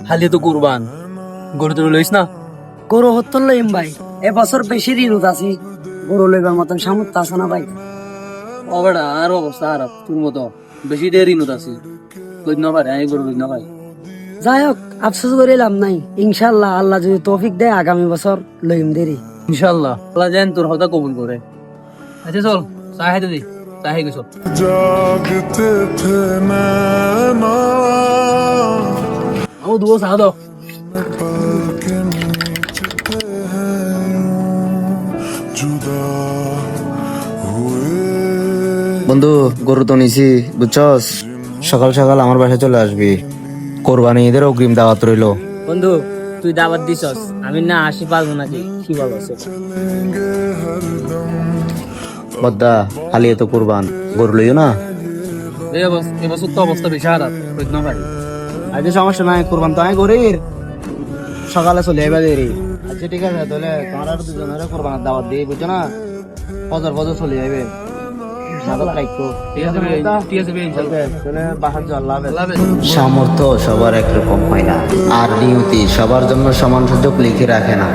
হালি তো কুরবান গরু তো লইস না। গরু হত্তর লইম ভাই, এবছর বেশি ঋণত আছি, গরু লইবার মতন সামর্থ্য আছে না ভাই। ও বেটা আর অবস্থা খারাপ তোর মতো, বেশি দেরি নত আছি, লই না পারে আমি গরু লই না ভাই। যাই হোক, আফসোস করে লাভ নাই, ইনশাল্লাহ আল্লাহ যদি তৌফিক দেয় আগামী বছর লইম দেরি। ইনশাআল্লাহ আল্লাহ যেন তোর হতা কবুল করে। আচ্ছা চল চা খাইতে দি, চা খাই গেছ। जागते थे नैना ও দুও চা দাও। पलके नीचते हैं यूं जुदा हुए বন্ধু গরু তো নিছি বুঝছস, সকাল সকাল আমার বাসায় চলে আসবি, কোরবানি ঈদের অগ্রিম দাওয়াত রইলো। বন্ধু তুই দাওয়াত দিছস, আমি না আসি পারবো নাকি, কি বলছ? चलेंगे हरदम বদ্দা খালি এত কোরবান, গরু লইও না। এবছর তো অবস্থা বেশি খারাপ, লই না পারে। আজকে সমস্যা নাই, কোরবান তো আমি করি, সকালে চলে আইবা দেরি। আচ্ছা ঠিক আছে, তাহলে তোমার আর দুজনের কোরবানের দাওয়াত দিই বুঝছো না, ফজর ফজর চলে যাবে। ঠিক আছে ভাই, ঠিক আছে ভাই, ইনশাআল্লাহ। আল্লাহ হাফেজ। সামর্থ্য সবার একরকম হয় না, আর নিয়তি সবার জন্য সমান সুযোগ লিখে রাখে না।